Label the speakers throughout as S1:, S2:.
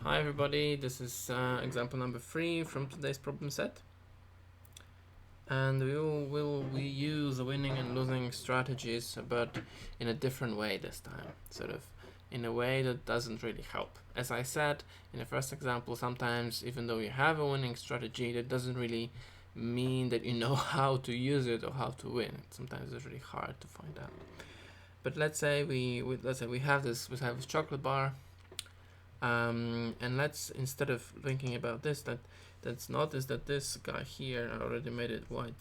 S1: Hi everybody, this is example number 3 from today's problem set, and we use the winning and losing strategies, but in a different way this time, sort of in a way that doesn't really help. As I said in the first example, sometimes even though you have a winning strategy, that doesn't really mean that you know how to use it or how to win. Sometimes it's really hard to find out. But let's say we have this chocolate bar. And let's, instead of thinking about this, let's notice that this guy here, I already made it white.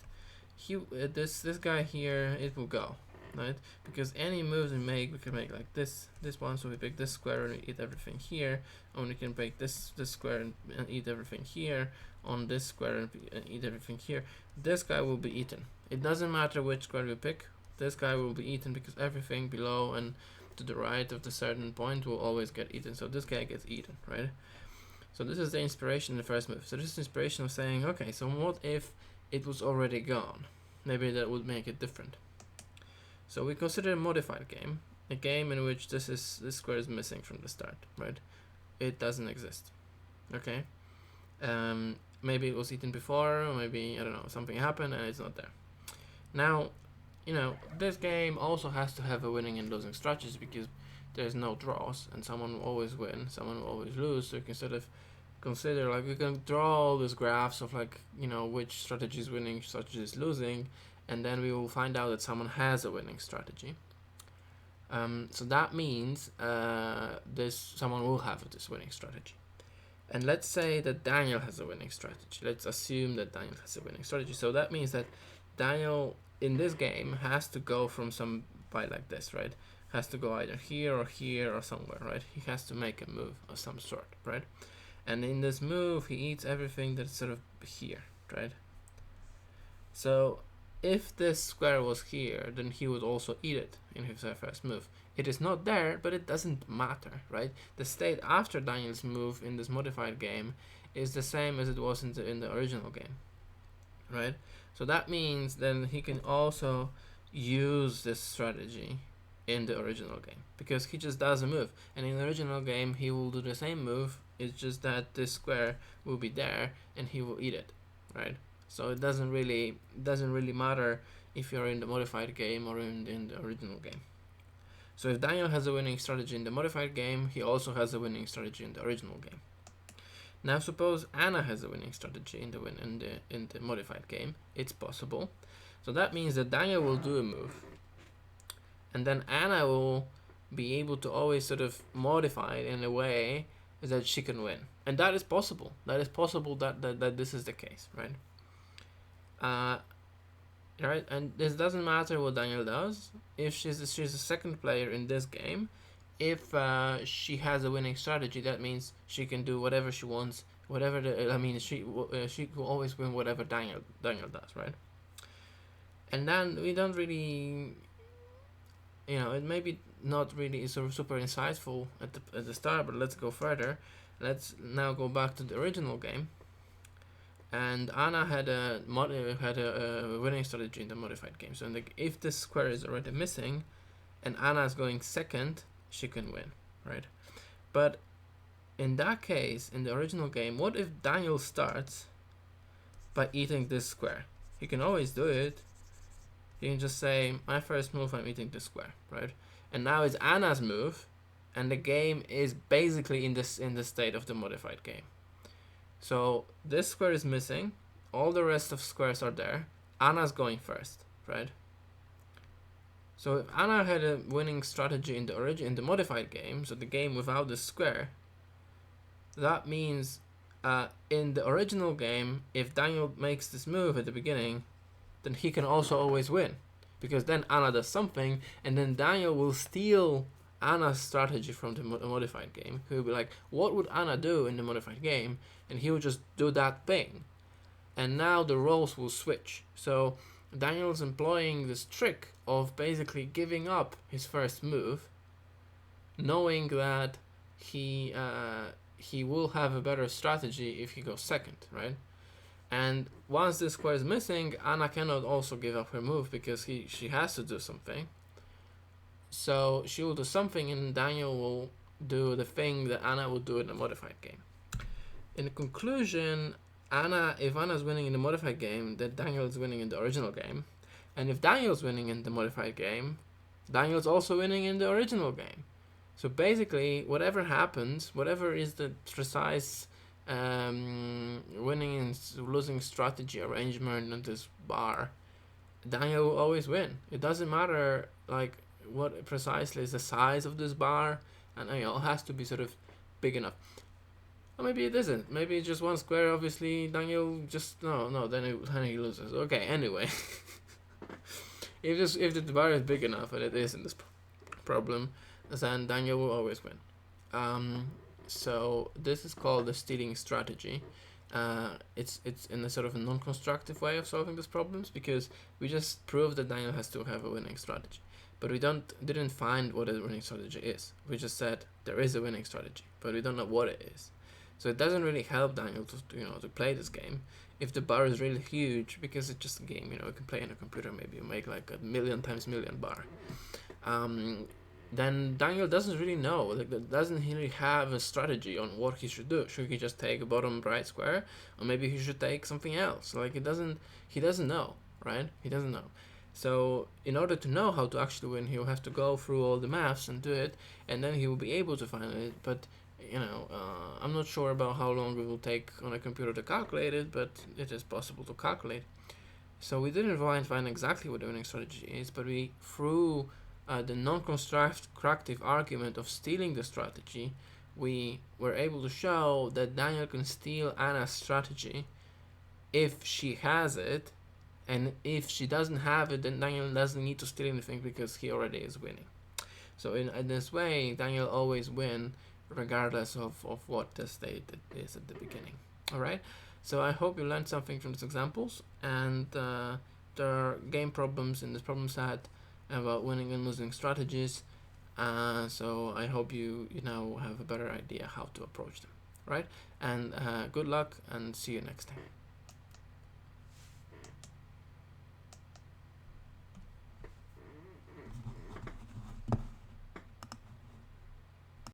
S1: This guy here, it will go, right? Because any moves we can make like this one. So we pick this square and we eat everything here. And we can break this square and eat everything here. On this square and eat everything here. This guy will be eaten. It doesn't matter which square we pick. This guy will be eaten because everything below and to the right of the certain point will always get eaten. So this guy gets eaten, right? So this is the inspiration in the first move. So this is inspiration of saying, okay, so what if it was already gone? Maybe that would make it different. So we consider a modified game, a game in which this square is missing from the start, right? It doesn't exist. Okay. Maybe it was eaten before, or maybe, I don't know, something happened and it's not there. Now, this game also has to have a winning and losing strategy, because there's no draws and someone will always win, someone will always lose. So you can sort of consider, like, we can draw all these graphs of, like, which strategy is winning, strategy is losing, and then we will find out that someone has a winning strategy. So that means someone will have this winning strategy. And let's say that Daniel has a winning strategy. Let's assume that Daniel has a winning strategy. So that means that Daniel in this game has to go from some point like this, right? Has to go either here or somewhere, right? He has to make a move of some sort, right? And in this move, he eats everything that's sort of here, right? So if this square was here, then he would also eat it in his first move. It is not there, but it doesn't matter, right? The state after Daniel's move in this modified game is the same as it was in the original game, right? So that means then he can also use this strategy in the original game, because he just does a move, and in the original game he will do the same move. It's just that this square will be there and he will eat it, right? So it doesn't really matter if you're in the modified game or in the original game. So if Daniel has a winning strategy in the modified game, he also has a winning strategy in the original game. Now suppose Anna has a winning strategy in the modified game. It's possible. So that means that Daniel will do a move, and then Anna will be able to always sort of modify it in a way that she can win. And that is possible. That is possible that this is the case, right? Right, and this doesn't matter what Daniel does. If she's a second player in this game, if she has a winning strategy, that means she can do whatever she wants. She will always win whatever Daniel does, right? And then we don't really, it may be not really sort of super insightful at the start, but let's go further. Let's now go back to the original game. And Anna had a winning strategy in the modified game. So if this square is already missing, and Anna is going second, she can win, right? But in that case, in the original game, what if Daniel starts by eating this square? He can always do it. He can just say, my first move, I'm eating this square, right? And now it's Anna's move, and the game is basically in the state of the modified game. So this square is missing, all the rest of squares are there. Anna's going first, right? So if Anna had a winning strategy in the modified game, so the game without the square, that means in the original game, if Daniel makes this move at the beginning, then he can also always win, because then Anna does something, and then Daniel will steal Anna's strategy from the modified game. He'll be like, what would Anna do in the modified game? And he will just do that thing. And now the roles will switch. So Daniel's employing this trick of basically giving up his first move, knowing that he will have a better strategy if he goes second, right? And once this square is missing, Anna cannot also give up her move, because she has to do something. So she will do something, and Daniel will do the thing that Anna would do in a modified game. In conclusion, if Anna's winning in the modified game, then Daniel's winning in the original game. And if Daniel's winning in the modified game, Daniel's also winning in the original game. So basically, whatever happens, whatever is the precise winning and losing strategy arrangement in this bar, Daniel will always win. It doesn't matter like what precisely is the size of this bar, and it has to be sort of big enough. Or maybe it isn't. Maybe it's just one square. Obviously, Daniel just then he loses. Okay. Anyway, if the bar is big enough, and it is in this problem, then Daniel will always win. So this is called the stealing strategy. It's in a sort of a non-constructive way of solving these problems, because we just proved that Daniel has to have a winning strategy, but we didn't find what a winning strategy is. We just said there is a winning strategy, but we don't know what it is. So it doesn't really help Daniel to play this game if the bar is really huge, because it's just a game. You can play on a computer, maybe you make like a million times million bar. Then Daniel doesn't really know, doesn't really have a strategy on what he should do. Should he just take a bottom right square, or maybe he should take something else? He doesn't know, right? He doesn't know. So in order to know how to actually win, he will have to go through all the maths and do it, and then he will be able to find it. But I'm not sure about how long it will take on a computer to calculate it, but it is possible to calculate. So we didn't find exactly what the winning strategy is, but we through the non-constructive argument of stealing the strategy, we were able to show that Daniel can steal Anna's strategy if she has it, and if she doesn't have it, then Daniel doesn't need to steal anything because he already is winning. So in this way, Daniel always wins regardless of what the state it is at the beginning. Alright, so I hope you learned something from these examples, and there are game problems in this problem set about winning and losing strategies, so I hope you now have a better idea how to approach them. Right, and good luck, and see you next time.